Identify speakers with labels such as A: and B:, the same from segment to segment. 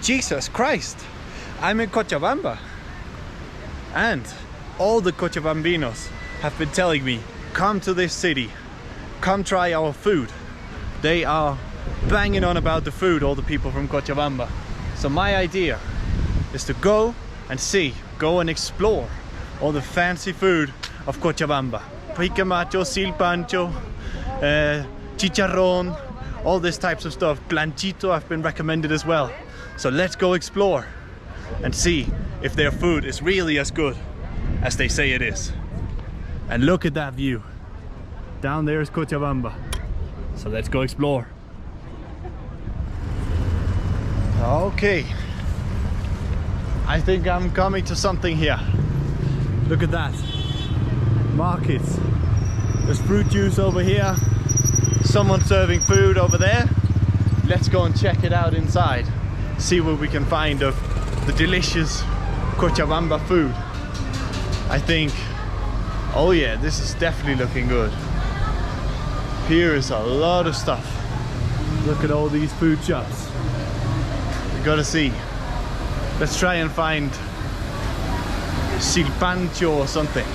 A: Jesus Christ, I'm in Cochabamba. And all the Cochabambinos have been telling me, come to this city, come try our food. They are banging on about the food, all the people from Cochabamba. So my idea is to go and see, go and explore all the fancy food of Cochabamba. Pika Mata, silpancho, chicharrón, all these types of stuff. Planchito have been recommended as well. So let's go explore and see if their food is really as good as they say it is. And look at that view. Down there is Cochabamba. So let's go explore. Okay. I think I'm coming to something here. Look at that. Markets. There's fruit juice over here. Someone serving food over there. Let's go and check it out inside. See what we can find of the delicious Cochabamba food. I think, oh yeah, this is definitely looking good. Here is a lot of stuff. Look at all these food shops. We gotta see. Let's try and find silpancho or something.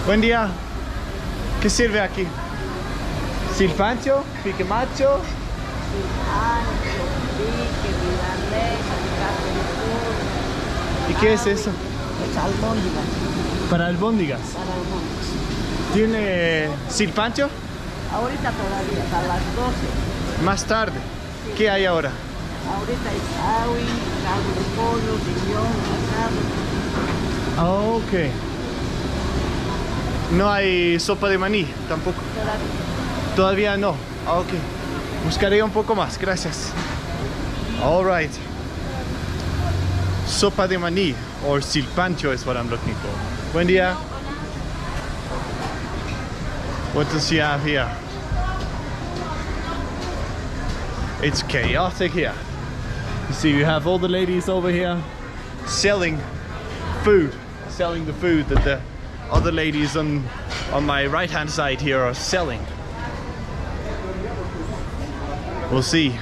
A: Buen día. ¿Qué sirve aquí? Silpancho, Pika Macho. ¿Y qué es eso?
B: Es albóndigas.
A: Para albóndigas.
B: Para albóndigas.
A: ¿Tiene silpancho?
B: Ahorita todavía, a las 12.
A: Más tarde.
B: Sí.
A: ¿Qué hay ahora?
B: Ahorita es awi, caldo de pollo, riñón, asado.
A: Oh, ok. No hay sopa de maní tampoco. Todavía no. Ah, ok. Buscaré un poco más. Gracias. All right. Sopa de maní or silpancho is what I'm looking for. Buen día. What does she have here? It's chaotic here. You see, you have all the ladies over here selling food, selling the food that the other ladies on my right hand side here are selling. We'll see.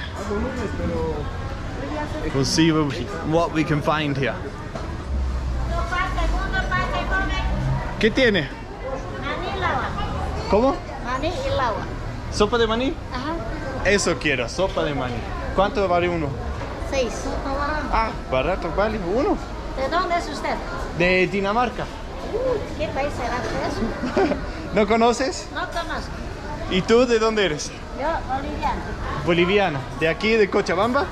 A: We'll see what we can find here. ¿Qué tiene?
B: Maní y lava.
A: ¿Cómo?
B: Maní y lava.
A: ¿Sopa de maní?
B: Ajá.
A: Eso quiero, sopa de maní. ¿Cuánto vale uno?
B: 6.
A: Ah, barato, vale uno.
B: ¿De dónde es usted?
A: De Dinamarca.
B: ¿Qué país será eso?
A: ¿No conoces?
B: No conozco.
A: ¿Y tú de dónde eres?
B: Yo, boliviano.
A: Boliviana. ¿De aquí, de Cochabamba?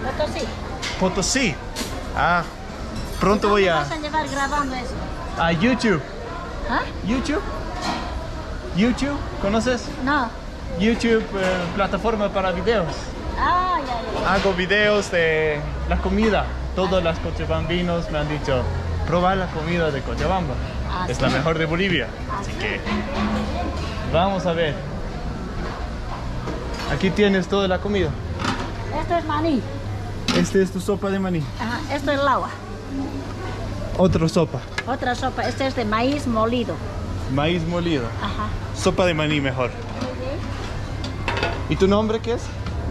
B: Potosí.
A: Potosí. Ah, pronto voy a...
B: ¿Dónde vas a llevar grabando eso?
A: A YouTube.
B: ¿Ah?
A: YouTube. YouTube, ¿conoces?
B: No.
A: YouTube, plataforma para videos.
B: Ah, ya.
A: Hago videos de la comida. Todos los cochabambinos me han dicho, probar la comida de Cochabamba.
B: Ah,
A: es
B: sí.
A: la mejor de Bolivia. Así que vamos a ver. Aquí tienes toda la comida.
B: Esto es maní.
A: Este es tu sopa de maní.
B: Ajá. Esto es lava.
A: Otra sopa.
B: Otra sopa. Este es de maíz molido.
A: Maíz molido.
B: Ajá.
A: Sopa de maní mejor. ¿Y tu nombre qué es?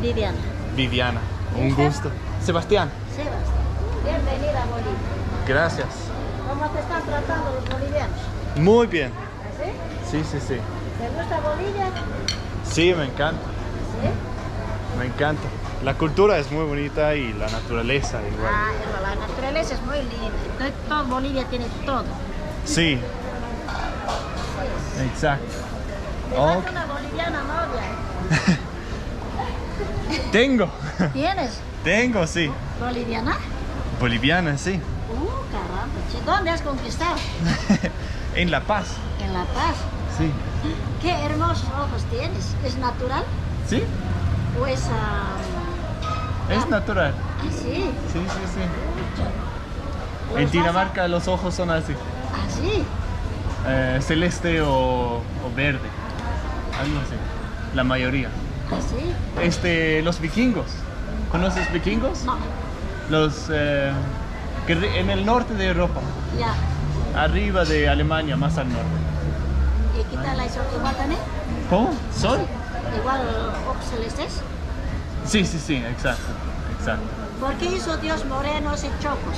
B: Viviana.
A: Viviana. Un gusto. Sebastián.
B: Sebastián. Bienvenida a Bolivia.
A: Gracias.
B: ¿Cómo te están tratando los bolivianos?
A: Muy bien.
B: ¿Sí?
A: Sí, sí, sí.
B: ¿Te gusta Bolivia?
A: Sí, me encanta.
B: ¿Sí?
A: Me encanta. La cultura es muy bonita y la naturaleza igual.
B: Ah, la naturaleza es muy linda. Todo Bolivia tiene todo.
A: Sí. Exacto.
B: ¿Tienes una boliviana novia?
A: Tengo.
B: ¿Tienes?
A: Tengo, sí.
B: ¿Boliviana?
A: Boliviana, sí.
B: Caramba. Che, ¿dónde has conquistado?
A: En La Paz.
B: En La Paz.
A: Sí.
B: Qué hermosos ojos tienes. ¿Es natural?
A: ¿Sí?
B: ¿O es...?
A: Es natural.
B: Ah, sí.
A: Sí, sí, sí.
B: Pues
A: En Dinamarca los ojos son así.
B: Ah, sí.
A: Celeste o verde. Algo así. La mayoría.
B: Ah, sí.
A: Los vikingos. ¿Conoces vikingos?
B: No.
A: Los en el norte de Europa.
B: Ya.
A: Arriba de Alemania, más al norte.
B: ¿Y qué tal eso? ¿Igual también?
A: ¿Cómo? ¿Sol?
B: ¿Igual ojos celestes?
A: Sí, sí, sí, exacto. Exacto.
B: ¿Por qué hizo Dios morenos y chocos?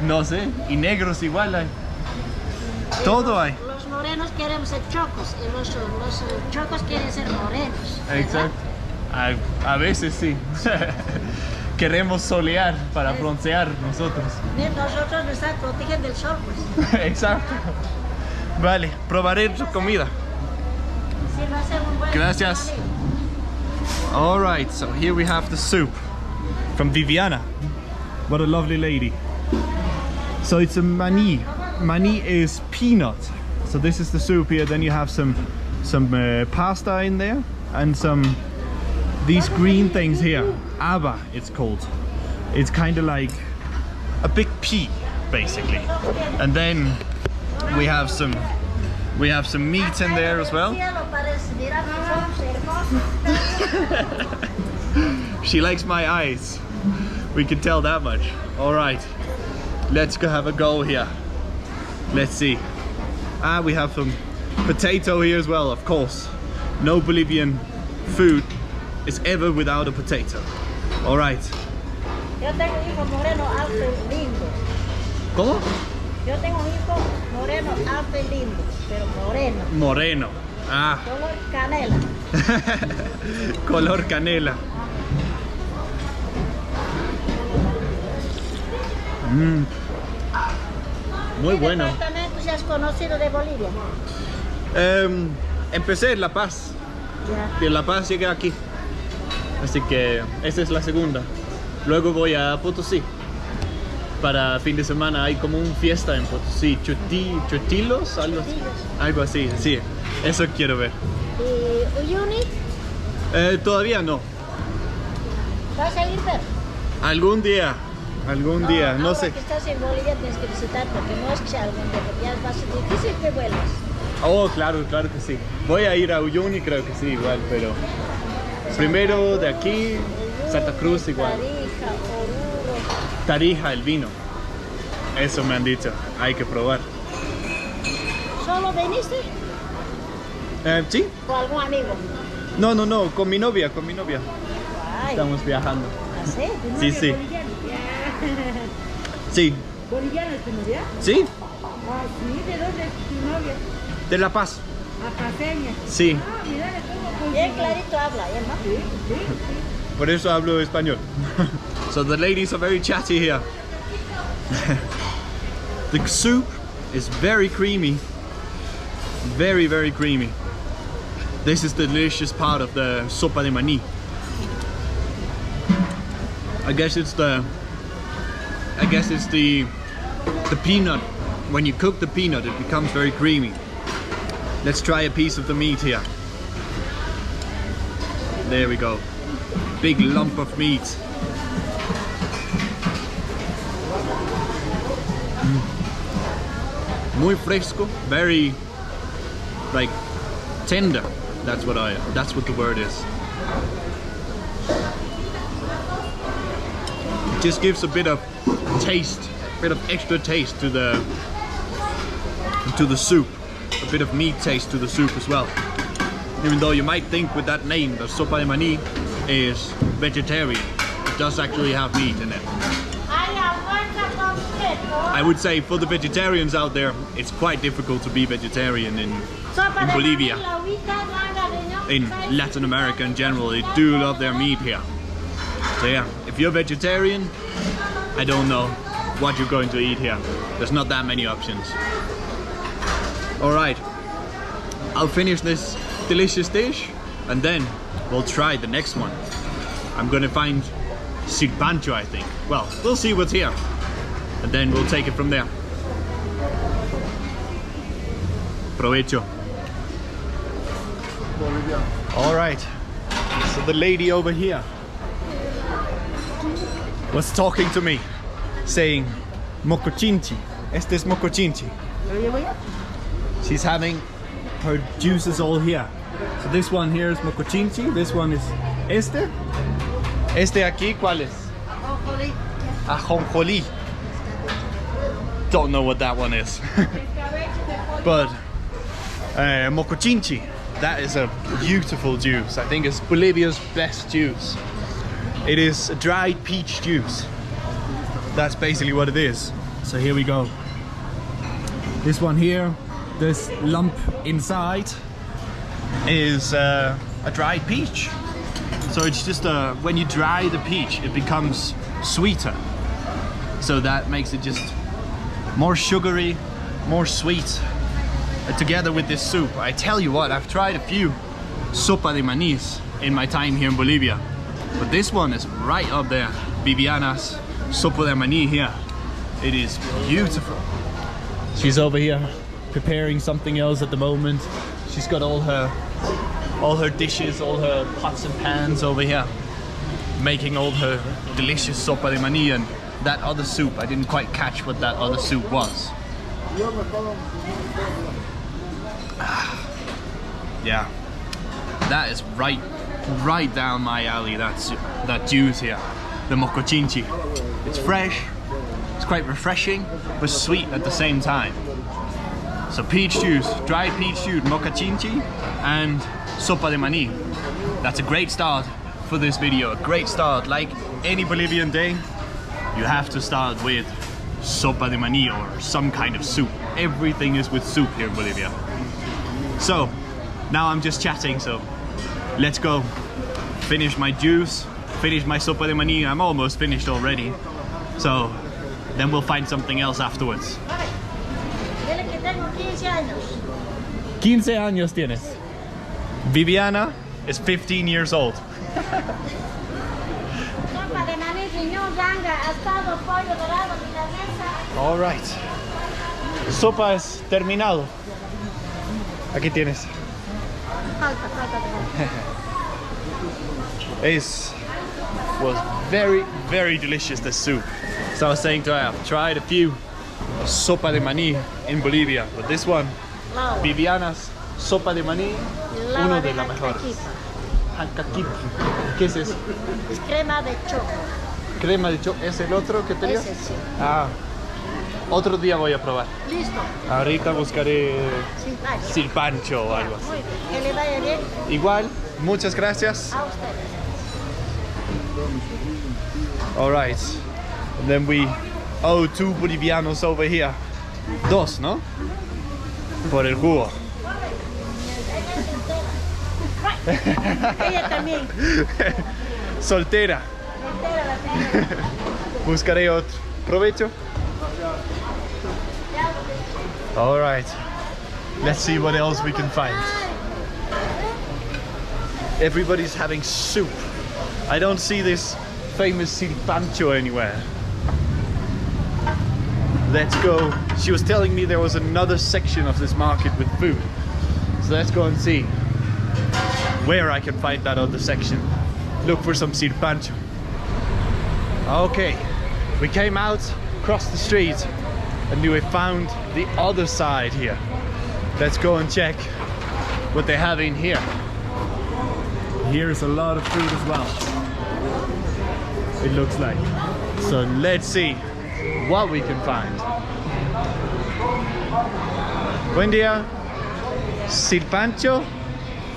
A: No sé, y negros igual hay. Todo hay.
B: Los morenos quieren ser chocos y los chocos quieren ser morenos. ¿verdad?
A: Exacto. A veces sí. Queremos solear para broncear nosotros.
B: Nosotros nos protegen del sol, pues.
A: Exacto. Vale, probaré su comida.
B: Sí, va a ser un buen
A: Gracias.
B: amigo.
A: All right, so here we have the soup from Viviana. What a lovely lady. So it's a mani. Mani is peanut. So this is the soup here. Then you have some pasta in there and these green things here. Aba, it's called. It's kind of like a big pea, basically. And then we have some meat in there as well. She likes my eyes. We can tell that much. All right, let's go have a go here. Let's see. We have some potato here as well, of course. No Bolivian food is ever without a potato. All right.
B: Yo tengo un hijo moreno alto y lindo.
A: ¿Cómo?
B: Yo tengo un hijo moreno alto y lindo, pero moreno.
A: Moreno. Ah.
B: Color canela.
A: Color canela. Muy bueno.
B: ¿Qué departamento se has conocido de Bolivia?
A: Empecé en La Paz.
B: Ya.
A: De La Paz llegué aquí. Así que esta es la segunda. Luego voy a Potosí. Para fin de semana hay como una fiesta en Potosí. Chutilos, algo así. Sí, eso quiero ver.
B: ¿Y Uyuni?
A: Todavía no.
B: ¿Vas a ir a ver?
A: Algún día, no
B: ahora
A: sé.
B: que estás en Bolivia tienes que visitar porque no es que sea algún día, porque ya va a ser difícil que vuelvas.
A: Oh, claro que sí. Voy a ir a Uyuni, creo que sí, igual, pero primero de aquí, Santa Cruz igual.
B: Tarija, Oruro.
A: Tarija, el vino. Eso me han dicho, hay que probar.
B: ¿Solo viniste?
A: ¿Sí?
B: ¿O algún amigo?
A: No, con mi novia.
B: Ay,
A: Estamos viajando.
B: ¿ah, sí?
A: Sí. Sí.
C: ¿Boliviana es tu novia?
A: ¿Sí?
C: Ah, sí, ¿de dónde es tu novia?
A: De La Paz.
C: Apaseña.
A: Sí.
C: Ah, mira, ¿cómo
B: Bien clarito habla, ¿eh, no?
C: Sí.
A: Por eso hablo español. So the ladies are very chatty here. The soup is very creamy. Very, very creamy. This is the delicious part of the sopa de maní. I guess it's the peanut. When you cook the peanut, it becomes very creamy. Let's try a piece of the meat here. There we go. Big lump of meat. Muy fresco, very like tender. That's what the word is. It just gives a bit of taste, a bit of extra taste to the soup. A bit of meat taste to the soup as well. Even though you might think with that name that sopa de maní is vegetarian, it does actually have meat in it. I would say for the vegetarians out there, it's quite difficult to be vegetarian in Bolivia. In Latin America in general, they do love their meat here. So yeah, if you're vegetarian, I don't know what you're going to eat here. There's not that many options. Alright, I'll finish this delicious dish and then we'll try the next one. I'm gonna find silpancho, I think. Well, we'll see what's here and then we'll take it from there. Provecho. Alright, so the lady over here was talking to me, saying mocochinchi. Este es mocochinchi. She's having her juices all here. So this one here is mocochinchi, this one is este. Este aquí, ¿cuál es? Ajonjolí. Don't know what that one is. But mocochinchi, that is a beautiful juice. I think it's Bolivia's best juice. It is a dried peach juice. That's basically what it is. So here we go. This one here, this lump inside is a dried peach. So it's just when you dry the peach, it becomes sweeter. So that makes it just more sugary, more sweet. Together with this soup, I tell you what, I've tried a few sopa de manis in my time here in Bolivia, but this one is right up there. Viviana's sopa de mani here. It is beautiful. She's over here preparing something else at the moment. She's got all her dishes, all her pots and pans over here, making all her delicious sopa de mani. And that other soup, I didn't quite catch what that other soup was. Yeah, that is right down my alley. That juice here, the mocochinchi. It's fresh, it's quite refreshing, but sweet at the same time. So peach juice, dried peach juice, mocochinchi, and sopa de mani. That's a great start for this video. A great start. Like any Bolivian day, you have to start with sopa de mani or some kind of soup. Everything is with soup here in Bolivia. So now I'm just chatting, so let's go finish my juice, finish my sopa de mani. I'm almost finished already, so then we'll find something else afterwards.
B: Dile que tengo 15 años.
A: 15 años tienes. Viviana is 15 years old.
B: Sopa de maní, riñón, ganga, asado, pollo dorado, milanesa.
A: All right. Sopa es terminado. Aquí tienes.
B: Falta de
A: Was very delicious, this soup. So I was saying to her, I've tried a few sopa de mani in Bolivia, but this one,
B: Lava.
A: Viviana's sopa de mani,
B: Lava
A: uno
B: de
A: de las mejores.
B: hancaquipa.
A: ¿Qué es eso?
B: Es crema de choco.
A: Crema de choco, ¿es el otro que tenías?
B: Ese sí.
A: Ah, otro día voy a probar.
B: Listo.
A: Ahorita buscaré
B: Silpancho.
A: silpancho o algo así.
B: Muy bien. Que le vaya bien
A: Igual, muchas gracias.
B: a ustedes.
A: All right, and then we owe 2 bolivianos over here. 2, ¿no? Por el jugo.
B: Ella también.
A: Soltera.
B: Entera la señora.
A: Buscaré otro. Provecho. All right, let's see what else we can find. Everybody's having soup. I don't see this famous silpancho anywhere. Let's go. She was telling me there was another section of this market with food. So let's go and see where I can find that other section. Look for some silpancho. Okay, we came out, crossed the street, and we found the other side here. Let's go and check what they have in here. Here's a lot of food as well, it looks like. So let's see what we can find. Buen día. Silpancho.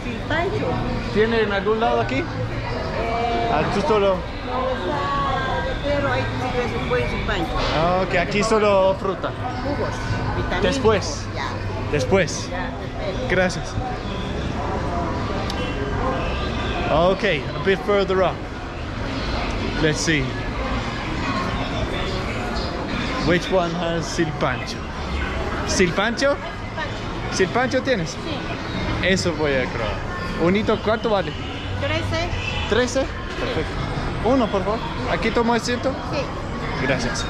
B: Silpancho.
A: ¿Tiene en algún lado aquí? Aquí solo.
B: Pero hay que se puede silpancho.
A: Ok, aquí solo fruta.
B: Jugos. Vitaminas.
A: Después.
B: Ya.
A: Después.
B: Ya.
A: Gracias. Okay, a bit further up. Let's see. Which one has silpancho? ¿Silpancho? ¿Silpancho tienes?
B: Sí.
A: Eso voy a probar. Unito, ¿cuánto vale?
B: 13.
A: 13. Perfecto. Uno, por favor. Aquí tomo asiento.
B: Sí.
A: Gracias.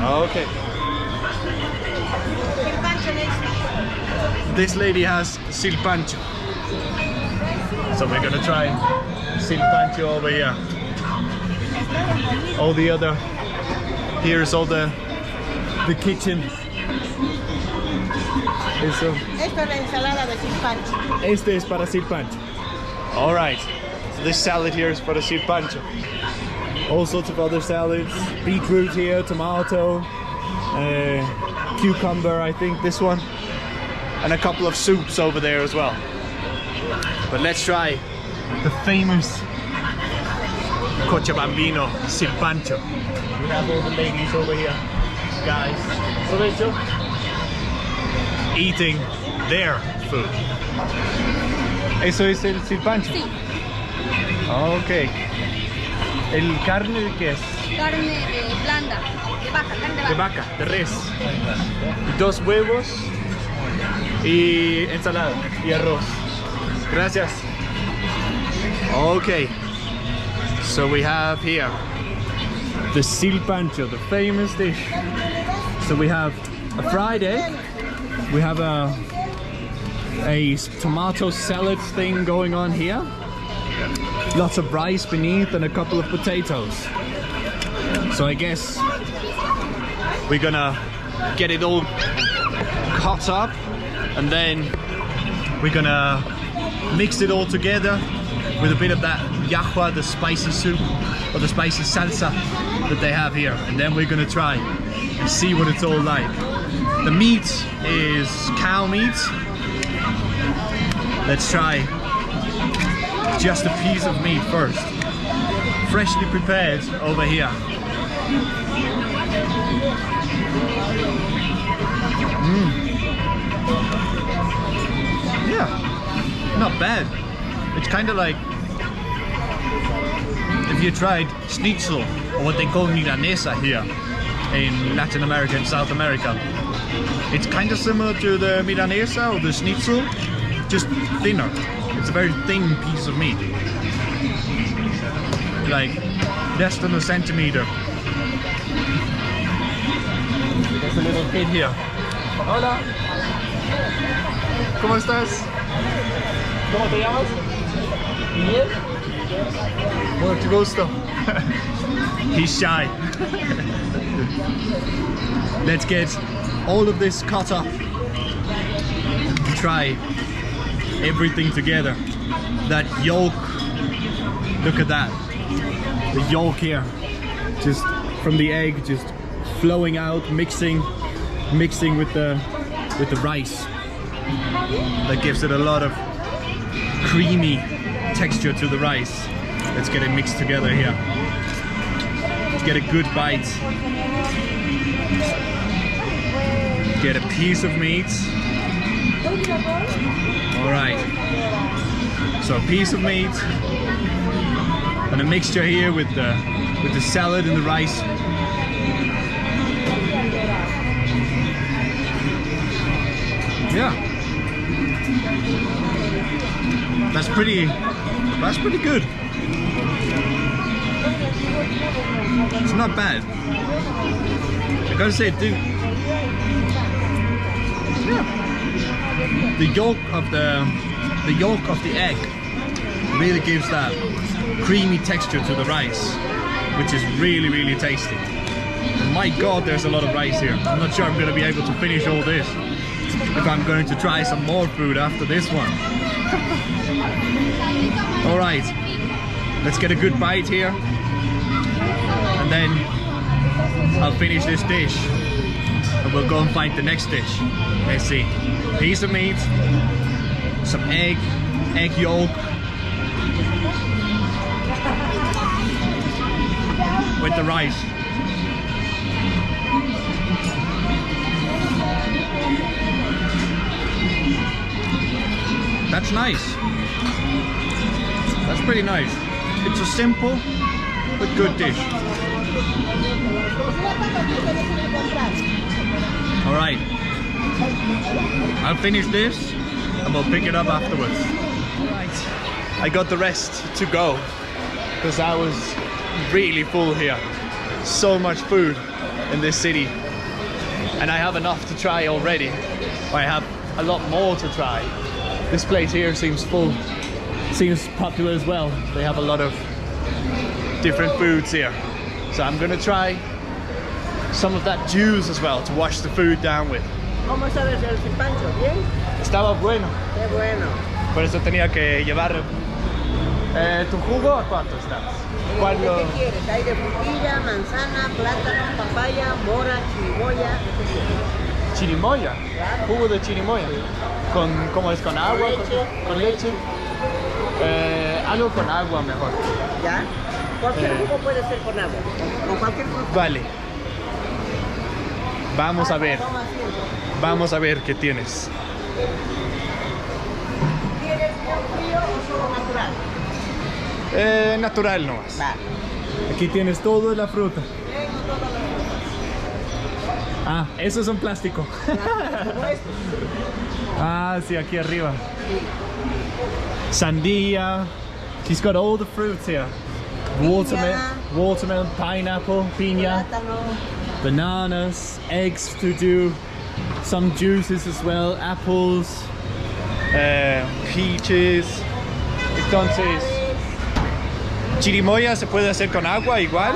A: Okay.
B: Silpancho next.
A: This lady has silpancho. So we're gonna try silpancho over here. All the other, here's all the kitchen. Eso.
B: Esto es la ensalada de silpancho.
A: Este es para silpancho. All right. So this salad here is para silpancho. All sorts of other salads. Beetroot here, tomato, cucumber, I think this one, and a couple of soups over there as well. But let's try the famous Cochabambino silpancho. We have all the ladies over here, guys, provecho, eating their food. ¿Eso es el silpancho?
D: Sí.
A: Ok. ¿El carne de qué es?
D: Carne blanda, de vaca, carne
A: De vaca, de res. 2 huevos y ensalada y arroz. Gracias. Okay. So we have here the silpancho, the famous dish. So we have a fried egg. We have a tomato salad thing going on here. Lots of rice beneath and a couple of potatoes. So I guess we're gonna get it all cut up and then we're gonna mix it all together with a bit of that yahua, the spicy soup or the spicy salsa that they have here, and then we're gonna try and see what it's all like. The meat is cow meat. Let's try just a piece of meat first, freshly prepared over here. Yeah, not bad. It's kind of like if you tried schnitzel, or what they call milanesa here in Latin America and South America. It's kind of similar to the milanesa or the schnitzel, just thinner. It's a very thin piece of meat, like less than a centimeter. There's a little kid here. Hola. ¿Cómo estás? ¿Cómo te llamas? Miguel. Mucho gusto. He's shy. Let's get all of this cut up. Try everything together. That yolk, look at that. The yolk here, just from the egg, just flowing out, mixing with the rice. That gives it a lot of creamy texture to the rice. Let's get it mixed together here. Let's get a good bite. Get a piece of meat. All right. So a piece of meat and a mixture here with the salad and the rice. Yeah. That's pretty good. It's not bad. I gotta say, the yolk of the egg really gives that creamy texture to the rice, which is really tasty. And my God, there's a lot of rice here. I'm not sure I'm gonna be able to finish all this if I'm going to try some more food after this one. All right, let's get a good bite here, and then I'll finish this dish and we'll go and find the next dish. Let's see. Piece of meat, some egg yolk, with the rice. That's nice. That's pretty nice. It's a simple but good dish. All right. I'll finish this and we'll pick it up afterwards. Right. I got the rest to go because I was really full here. So much food in this city, and I have enough to try already. I have a lot more to try. This place here seems full, seems popular as well. They have a lot of different foods here. So I'm gonna try some of that juice as well to wash the food down with.
C: ¿Cómo sabes el silpancho? ¿Bien?
A: Estaba bueno.
C: Qué bueno.
A: Por eso tenía que llevar. ¿Tu jugo a cuánto estás? ¿Cuál lo...
C: ¿Qué quieres? Hay de frutilla, manzana, plátano, papaya, mora, chirimoya.
A: Chirimoya, jugo de chirimoya. ¿Cómo es? ¿Con agua?
C: Leche.
A: ¿Con leche? Algo con agua mejor.
C: ¿Ya? Cualquier jugo puede ser con agua, con cualquier fruta.
A: Vale. Vamos a ver.
C: Toma asiento.
A: Vamos a ver qué tienes.
C: ¿Quieres frío o solo natural?
A: Natural nomás.
C: Vale.
A: Aquí tienes toda la fruta.
C: Tengo todas las frutas.
A: Ah, eso es un plástico.
C: Como esto.
A: Ah, sí, aquí arriba. Sandía. She's got all the fruits here. Watermelon, pineapple, piña,
C: Plátano.
A: bananas, eggs to do, some juices as well, apples, peaches. Entonces, chirimoya se puede hacer con agua igual.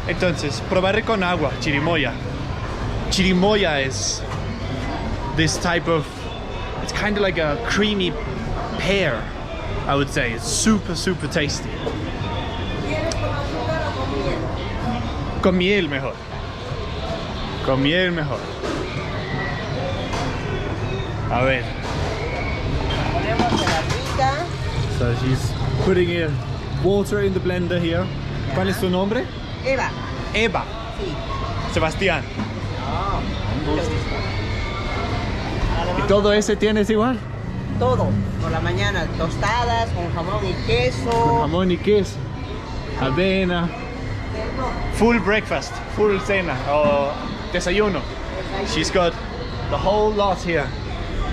A: Entonces, probaré con agua, chirimoya. Chirimoya is this type of, it's kind of like a creamy pear, I would say. It's super, super tasty.
C: ¿Quieres con azúcar o con miel?
A: Con miel mejor. Con miel mejor. A ver.
C: Ponemos el agüita.
A: So she's putting in water in the blender here. ¿Cuál es su nombre?
C: Eva.
A: Eva.
C: Sí.
A: Sebastián.
C: No.
A: gusto.
C: Además,
A: ¿Y todo ese tienes igual?
C: todo. Por la mañana, tostadas con jamón y queso.
A: Con jamón y queso. Avena. Full breakfast. Full cena. O desayuno. She's got the whole lot here.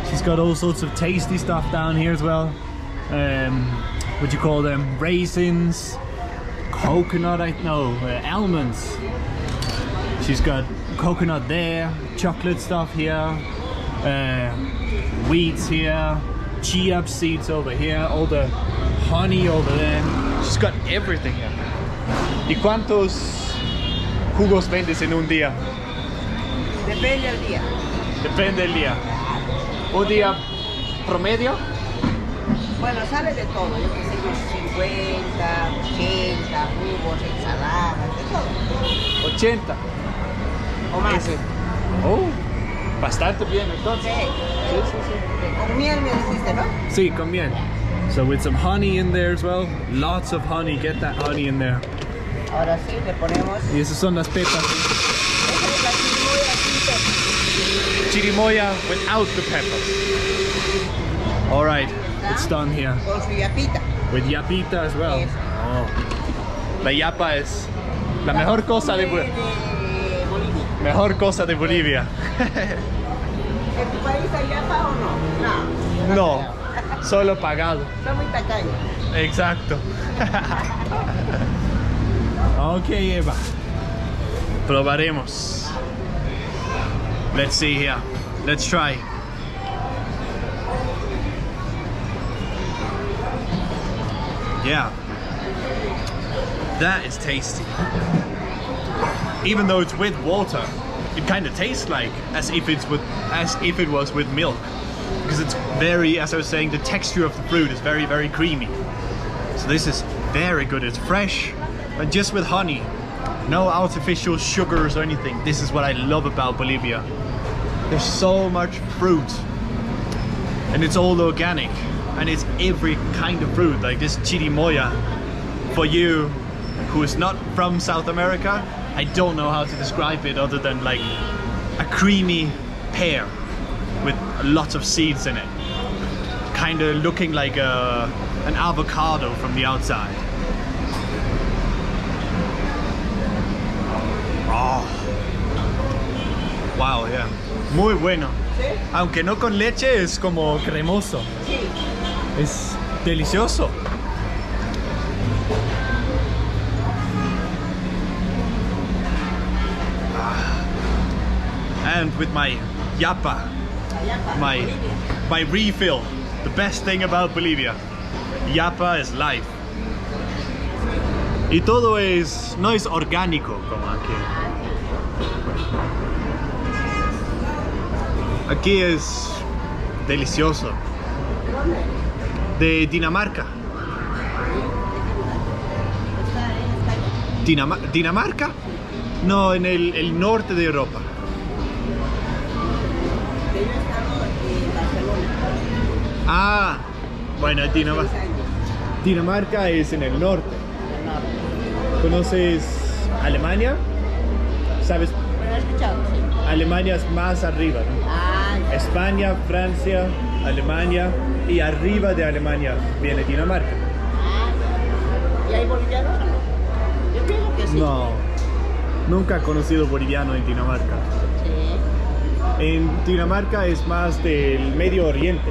A: She's got all sorts of tasty stuff down here as well. What do you call them? Raisins, coconut, almonds. She's got coconut there, chocolate stuff here, wheats here, chia seeds over here, all the honey over there. She's got everything here. ¿Y cuántos jugos vendes en un día?
C: Depende del día.
A: Depende del día. ¿Un día promedio?
C: Bueno, sale de todo. Yo qué sé, 50, 80, jugos, ensaladas, de todo.
A: 80.
C: O más.
A: Ese. Oh, bastante bien entonces.
C: Sí.
A: Sí, sí, sí.
C: Con miel me dijiste, ¿no?
A: Sí, con miel. So with some honey in there as well. Lots of honey. Get that honey in there.
C: Ahora sí, le ponemos.
A: Y esas son las pepas.
C: Esa es la chirimoya sin
A: Chirimoya without the peppers. All right, it's done here.
C: con su yapita.
A: With yapita as well.
C: Yes.
A: Oh. La yapa es la mejor cosa de
C: Bolivia.
A: mejor cosa de Bolivia.
C: ¿En tu país hay yapa o no? No.
A: No, solo pagado.
C: Son muy tacaños.
A: Exacto. Ok, Eva. Probaremos. Let's see here. Let's try. Yeah. That is tasty. Even though it's with water, it kind of tastes like as if it was with milk. Because it's very, as I was saying, the texture of the fruit is very, very creamy. So this is very good. It's fresh, and just with honey. No artificial sugars or anything. This is what I love about Bolivia. There's so much fruit, and it's all organic, and it's every kind of fruit. Like this chirimoya, for you who is not from South America, I don't know how to describe it other than like a creamy pear with lots of seeds in it, kind of looking like an avocado from the outside. Oh. Wow, yeah. Muy bueno.
C: ¿Sí?
A: Aunque no con leche, es como cremoso.
C: Sí.
A: Es delicioso. And with my yapa,
C: Yapa,
A: my
C: Bolivia.
A: my refill, the best thing about Bolivia, yapa is life. Y todo no es orgánico como aquí. Aquí es delicioso. De Dinamarca. ¿Dinamarca? No, en el norte de Europa.
C: Yo he estado en Barcelona.
A: Ah, bueno,
C: 6 años.
A: Dinamarca es en el norte.
C: nada.
A: ¿Conoces Alemania? ¿Sabes?
C: Pero he escuchado, sí.
A: Alemania es más arriba, ¿no?
C: Ah, ya.
A: España, Francia, Alemania y arriba de Alemania viene Dinamarca.
C: ¿Y hay bolivianos o no? Yo pienso que sí.
A: No, nunca he conocido boliviano en Dinamarca.
C: Sí.
A: En Dinamarca es más del Medio Oriente.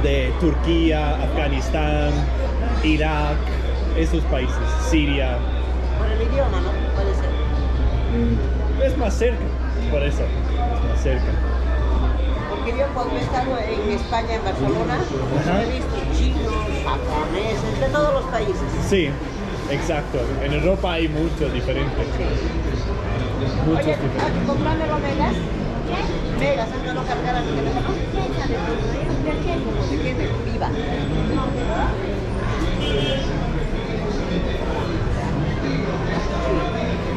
A: De Turquía, Afganistán, Irak, esos países, Siria.
C: Por el idioma, ¿no? Puede ser.
A: Es más cerca, por eso, es más cerca.
C: Porque yo cuando he estado en España, en Barcelona,
A: Ajá.
C: he visto chinos, japoneses, de todos los países.
A: Sí, exacto. En Europa hay muchos diferentes. Muchos
C: Oye,
A: diferentes.
C: comprándolo megas. ¿Qué? Megas, ¿no lo cargar a mi teléfono? ¿De quién es? Viva.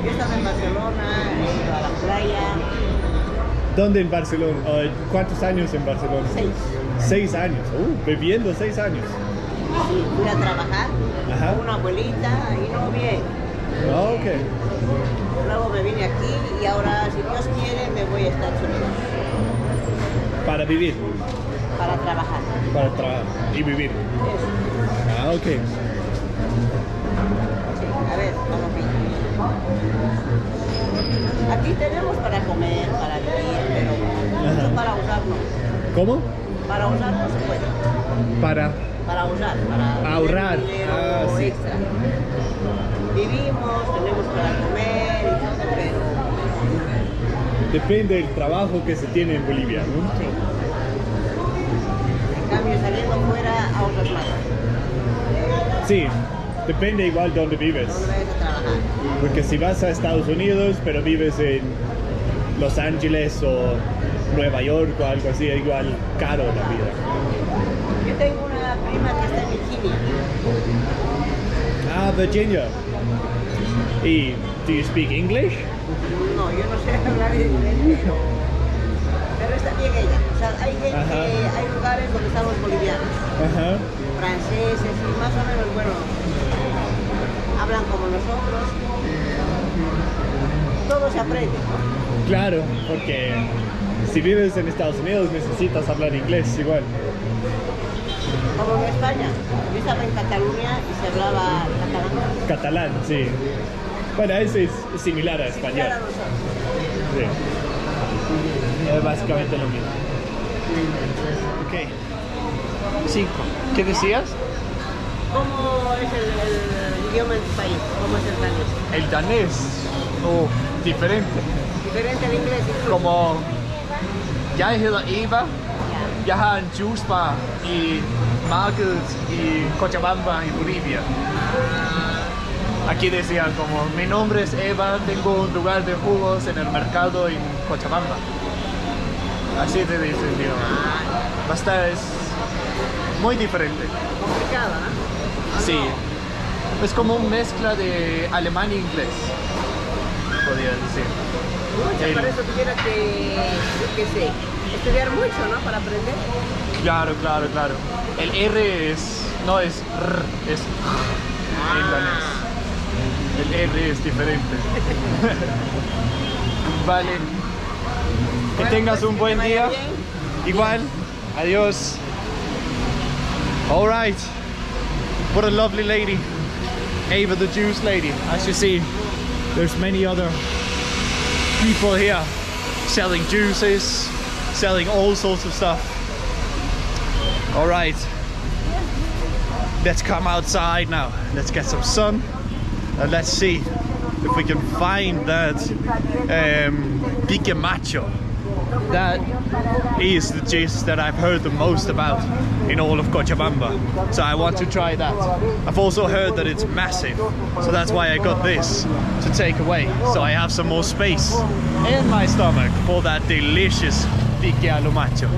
C: Yo he estado en Barcelona, he ido a la playa.
A: ¿Dónde en Barcelona? ¿Cuántos años en Barcelona?
C: 6.
A: 6 años. Viviendo 6 años.
C: Sí, fui a trabajar
A: Ajá.
C: con una abuelita y no bien.
A: Ah, ok.
C: Luego me vine aquí y ahora, si Dios quiere, me voy a Estados Unidos
A: Para vivir,
C: para trabajar.
A: para trabajar y vivir.
C: Eso.
A: Ah, ok.
C: Sí, a ver, vamos bien. Aquí tenemos para comer, para vivir, pero
A: Ajá.
C: mucho para usar no.
A: ¿Cómo?
C: Para usar no se puede.
A: Para
C: Usar, para
A: ahorrar.
C: tener dinero
A: Ah, sí.
C: extra. Vivimos, tenemos para comer y todo, pero
A: Depende del trabajo que se tiene en Bolivia, ¿no?
C: sí. En cambio, saliendo fuera, ahorras más.
A: Sí, depende igual de dónde vives.
C: ¿Dónde vayas a trabajar?
A: Porque si vas a Estados Unidos, pero vives en Los Ángeles o Nueva York o algo así, es igual caro la vida.
C: Yo tengo una prima que está en Virginia.
A: Ah, Virginia. ¿Y do you speak English?
C: No, yo no sé hablar inglés, pero está bien ella. O sea, hay gente,
A: Ajá.
C: hay lugares donde están los bolivianos,
A: Ajá.
C: franceses y más o menos, bueno, hablan como nosotros. Todo se aprende, ¿no?
A: Claro, porque si vives en Estados Unidos necesitas hablar inglés igual.
C: Como en España. Yo estaba en Cataluña y se hablaba catalán.
A: Catalán, sí. Bueno, ese es similar a español.
C: Similar a nosotros.
A: Sí. Es básicamente lo mismo. Ok. 5. ¿Qué decías?
C: ¿Cómo es el idioma en tu país? ¿Cómo es el danés?
A: El danés. Oh, diferente.
C: Diferente al inglés incluso.
A: Como jeg hedder Eva. Jeg har en juicebar i markedet i Cochabamba i Bolivia. Aquí decía como, mi nombre es Eva, tengo un lugar de jugos en el mercado en Cochabamba. Así te dicen, tío. Basta, es muy diferente.
C: Complicado, ¿no?
A: Sí. Es como una mezcla de alemán e inglés, podría decir.
C: Mucho, para eso tuviera que, yo qué sé, estudiar mucho, ¿no? Para aprender.
A: Claro, claro, claro. El R no es R, es en danés. El R es diferente. Vale. Que
C: Bueno,
A: tengas
C: pues,
A: un
C: que
A: buen
C: te vaya
A: día.
C: bien.
A: Igual. Adiós. All right. What a lovely lady. Ava the juice lady. As you see, there's many other people here selling juices, selling all sorts of stuff. All right. Let's come outside now. Let's get some sun. And let's see if we can find that Pika Macho. That is the dish that I've heard the most about in all of Cochabamba. So I want to try that. I've also heard that it's massive. So that's why I got this to take away. So I have some more space in my stomach for that delicious Pika Lumacho.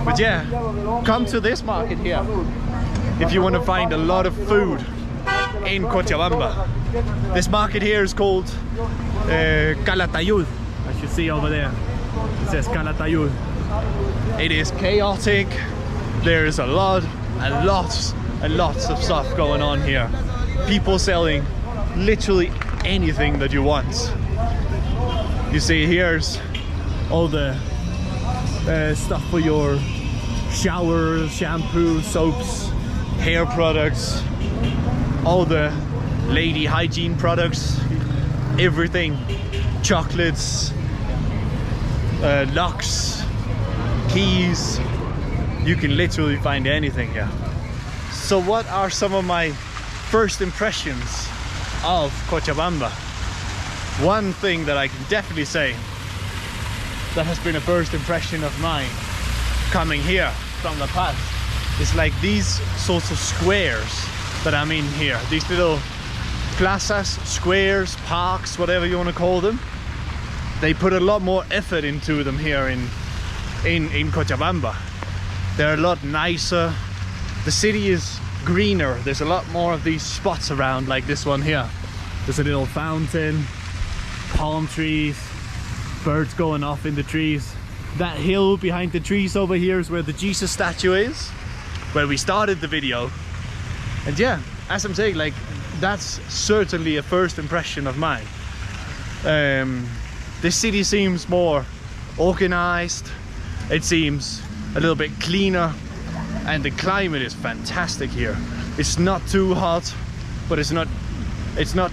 A: But yeah, come to this market here if you want to find a lot of food in Cochabamba. This market here is called Calatayud, as you see over there. It says Calatayud. It is chaotic. There is a lot and lots of stuff going on here. People selling literally anything that you want. You see, here's all the stuff for your showers, shampoo, soaps, hair products, all the lady hygiene products, everything, chocolates, locks, keys. You can literally find anything here. So what are some of my first impressions of Cochabamba? One thing that I can definitely say that has been a first impression of mine coming here from La Paz is like these sorts of squares that I'm in here. These little plazas, squares, parks, whatever you want to call them. They put a lot more effort into them here in Cochabamba. They're a lot nicer. The city is greener. There's a lot more of these spots around, like this one here. There's a little fountain, palm trees, birds going off in the trees. That hill behind the trees over here is where the Jesus statue is, where we started the video. And yeah, as I'm saying, like, that's certainly a first impression of mine. This city seems more organized. It seems a little bit cleaner, and the climate is fantastic here. It's not too hot, but it's not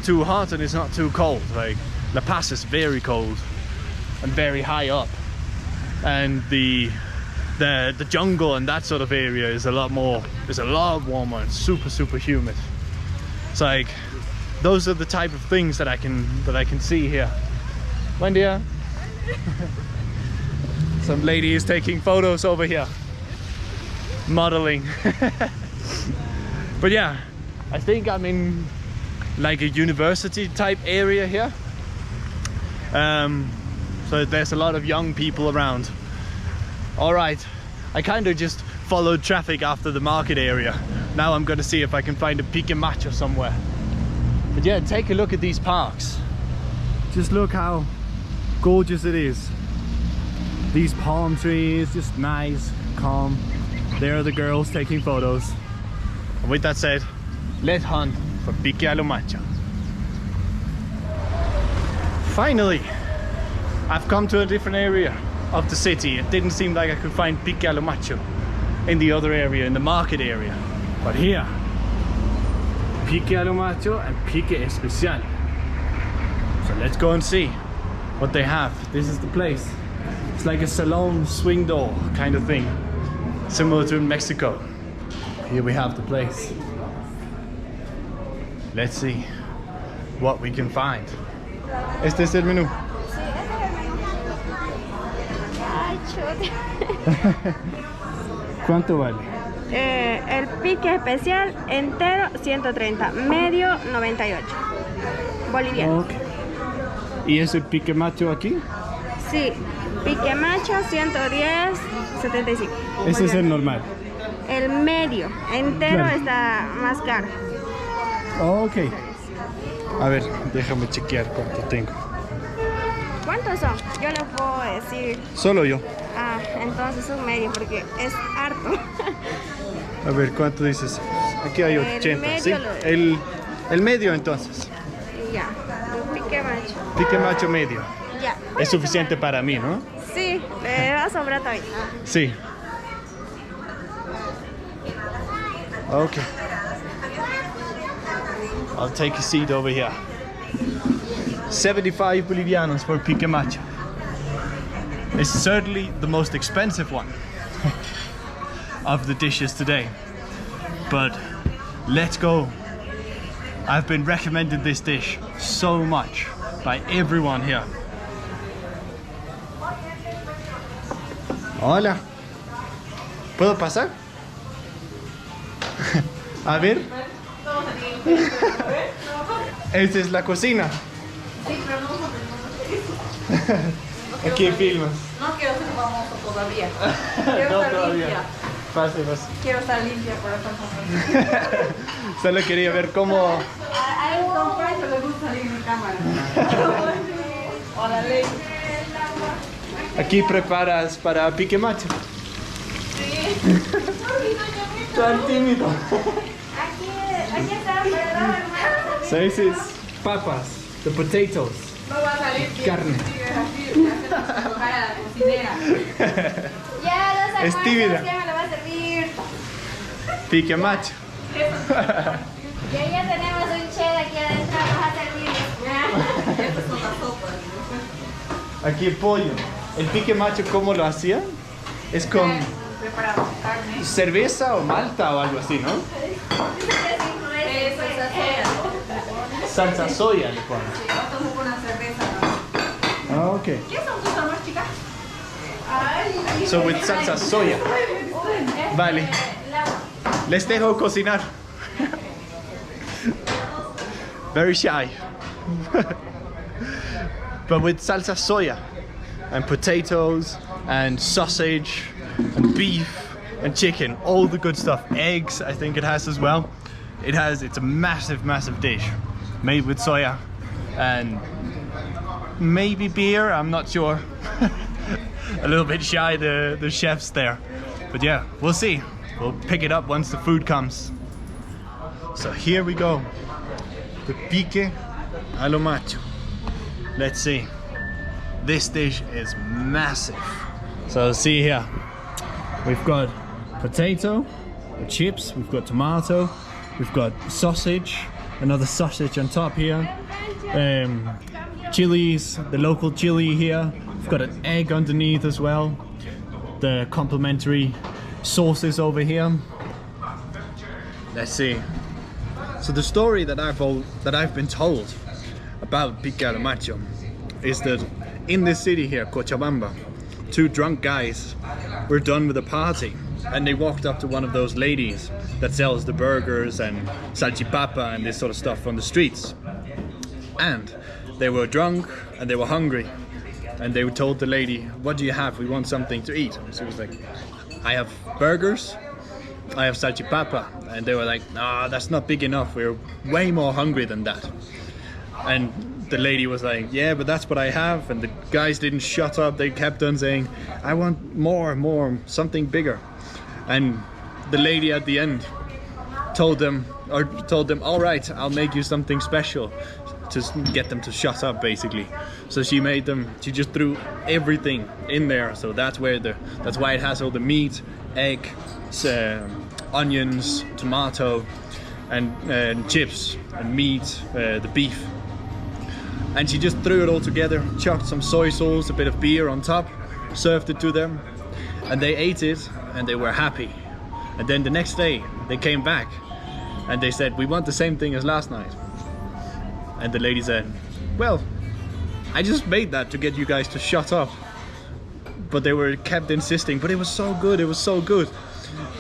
A: too hot and it's not too cold. Like, La Paz is very cold and very high up, and the jungle and that sort of area is a lot warmer and super humid. It's like, those are the type of things that I can see here. Buen dia. Some lady is taking photos over here, modeling. But yeah, I think I'm in like a university type area here. So there's a lot of young people around. All right, I kind of just followed traffic after the market area. Now I'm gonna see if I can find a Pika Mata somewhere. But yeah, take a look at these parks. Just look how gorgeous it is. These palm trees, just nice, calm. There are the girls taking photos. And with that said, let's hunt for Pika Lumacho. Finally, I've come to a different area of the city. It didn't seem like I could find Pika Lumacho in the other area, in the market area. But here, Pika Lumacho and Pika Especial. So let's go and see what they have. This is the place. It's like a salon swing door kind of thing, similar to in Mexico. Here we have the place. Let's see what we can find. Este es el menú. ¿Cuánto vale?
D: El pique especial entero 130, medio 98 bolivianos.
A: Okay. ¿Y ese pique macho aquí?
D: Sí, pique macho 110, 75.
A: Ese es el normal.
D: El medio entero
A: Claro.
D: está más caro.
A: Ok. A ver, déjame chequear cuánto tengo.
D: ¿Cuántos son? Yo les puedo decir.
A: Solo yo.
D: Ah, entonces un medio porque es harto.
A: A ver, ¿cuánto dices? Aquí hay 80,
D: medio
A: ¿sí?
D: lo de-
A: El medio entonces.
D: Ya, un pique macho.
A: Pique macho medio.
D: Ya.
A: Es suficiente para mí, ¿no?
D: Sí, le va a sobrar todavía.
A: Sí. Okay. I'll take a seat over here. 75 Bolivianos for Pika Macho. It's certainly the most expensive one of the dishes today. But let's go. I've been recommended this dish so much by everyone here. Hola. ¿Puedo pasar? A ver. Esta es la cocina.
C: Sí, pero no
A: Aquí filmas.
C: No quiero ser famoso todavía. Quiero
A: No,
C: estar
A: todavía.
C: limpia.
A: Pase, pase.
C: Quiero estar limpia por estar famosa.
A: Solo quería ver cómo...
C: A él con Franco le gusta salir en mi cámara. Hola, Ley.
A: Aquí preparas para Pika Macho. Sí. Tan tímido. So this is papas, the potatoes. Carne.
D: Ya los
A: Es tímida.
D: almuerzos, ¿quién me lo va a servir?
A: Pika Mata.
D: Ya tenemos un chef aquí adentro, vamos a servir.
C: Estas son las sopas.
A: Aquí el pollo. El Pika Mata, ¿cómo lo hacían? Es con
C: Preparamos carne.
A: cerveza o malta o algo así, ¿no? Salsa soya le ponen.
C: Sí, yo tomo con una cerveza, ¿no?
A: Ah, okay.
C: ¿Qué son tus armas, chicas?
A: So with salsa soya. Vale. Les dejo cocinar. Very shy. But with salsa soya and potatoes and sausage and beef and chicken, all the good stuff. Eggs, I think it has as well. It's a massive, massive dish made with soya and maybe beer, I'm not sure. A little bit shy, the chefs there. But yeah, we'll see. We'll pick it up once the food comes. So here we go. The Pika Lumacho. Let's see. This dish is massive. So see here. We've got potato, chips, we've got tomato, we've got sausage, another sausage on top here. Chilies, the local chili here. We've got an egg underneath as well. The complimentary sauces over here. Let's see. So the story that I've been told about Pika Lumacho is that in this city here, Cochabamba, two drunk guys were done with a party and they walked up to one of those ladies that sells the burgers and salchipapa and this sort of stuff on the streets. And they were drunk and they were hungry. And they told the lady, "What do you have? We want something to eat." And she was like, "I have burgers, I have salchipapa." And they were like, "No, that's not big enough. We're way more hungry than that." And the lady was like, "Yeah, but that's what I have." And the guys didn't shut up. They kept on saying, "I want more, something bigger." And the lady at the end told them, "All right, I'll make you something special," to get them to shut up, basically. So she just threw everything in there. So that's why it has all the meat, egg, onions, tomato, and chips, and meat, the beef. And she just threw it all together, chucked some soy sauce, a bit of beer on top, served it to them, and they ate it, and they were happy. And then the next day, they came back, and they said, "We want the same thing as last night." And the lady said, "Well, I just made that to get you guys to shut up." But they were kept insisting, "But it was so good, it was so good."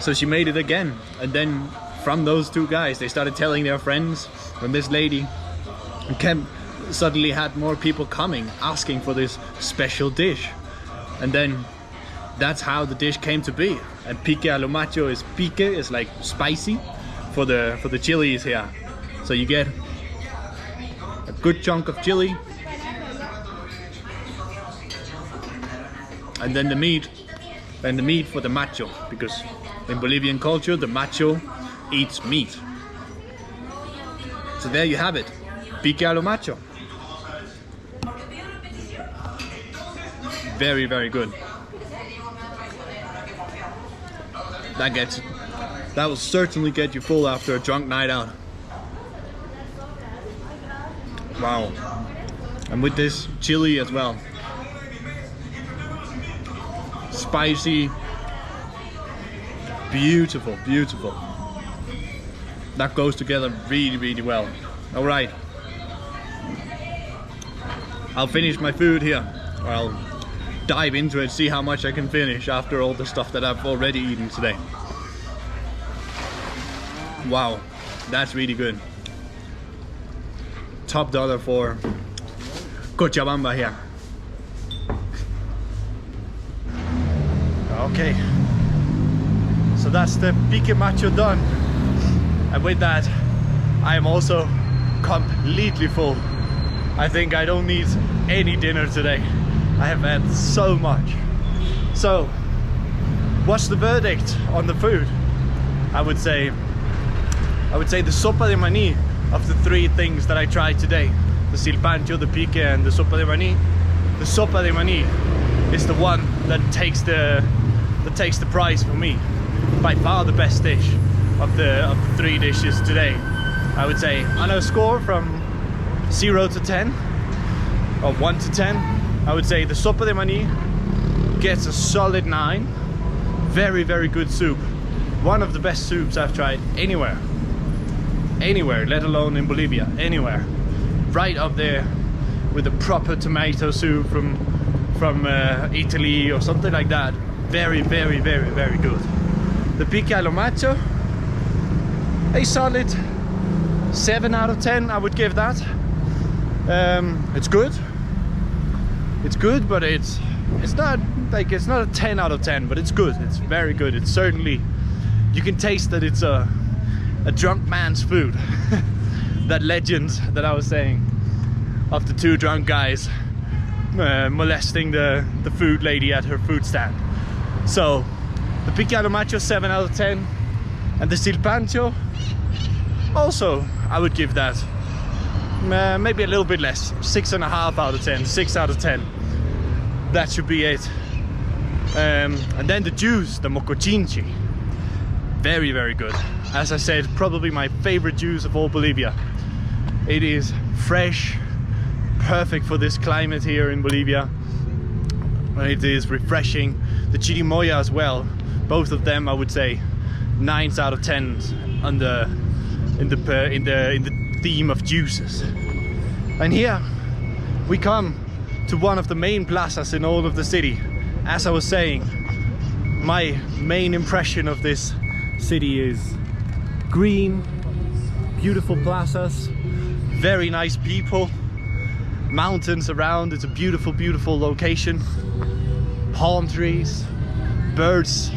A: So she made it again. And then from those two guys, they started telling their friends. And this lady suddenly had more people coming, asking for this special dish. And then that's how the dish came to be. And Pika Lumacho is like spicy for the chilies here. So you get a good chunk of chili, and then the meat for the macho, because in Bolivian culture the macho eats meat. So there you have it, Pika Lumacho. Very, very good. That will certainly get you full after a drunk night out. Wow. And with this chili as well. Spicy. Beautiful, beautiful. That goes together really, really well. Alright. I'll finish my food here. Or I'll dive into it, see how much I can finish after all the stuff that I've already eaten today. Wow, that's really good. Top dollar for Cochabamba here. Okay, so that's the Pika Macho done. And with that, I am also completely full. I think I don't need any dinner today. I have had so much. So, what's the verdict on the food? I would say the sopa de maní of the three things that I tried today. The silpancho, the pique, and the sopa de maní. The sopa de maní is the one that takes the prize for me. By far the best dish of the three dishes today. I would say on a score from 0 to 10 or 1 to 10, I would say the sopa de maní gets a solid 9. Very, very good soup. One of the best soups I've tried anywhere, let alone in Bolivia, anywhere. Right up there with a proper tomato soup from Italy or something like that. Very, very, very, very good. The Pika Lumacho, a solid 7 out of 10, I would give that. It's good. It's good, but it's not like, it's not a 10 out of 10, but it's good. It's very good. It's certainly, you can taste that it's a drunk man's food. That legend that I was saying of the two drunk guys molesting the food lady at her food stand. So the Pika Lumacho 7 out of 10, and the silpancho also I would give that maybe a little bit less, 6.5 out of 10, 6 out of 10. That should be it. And then the juice, the mocochinchi, very, very good. As I said, probably my favorite juice of all Bolivia. It is fresh, perfect for this climate here in Bolivia. It is refreshing. The chirimoya as well, both of them I would say 9s out of 10s on in the theme of juices. And here we come to one of the main plazas in all of the city. As I was saying, my main impression of this city is green, beautiful plazas, very nice people, mountains around. It's a beautiful, beautiful location. Palm trees, birds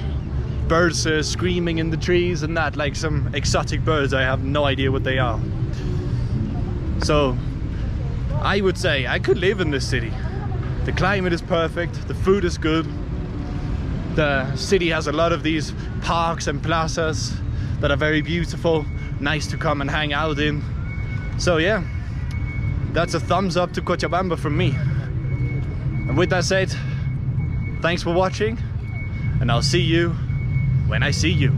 A: screaming in the trees, and that, like some exotic birds. I have no idea what they are. So I would say I could live in this city. The climate is perfect, the food is good, the city has a lot of these parks and plazas that are very beautiful, nice to come and hang out in. So yeah, that's a thumbs up to Cochabamba from me. And with that said, thanks for watching, and I'll see you when I see you.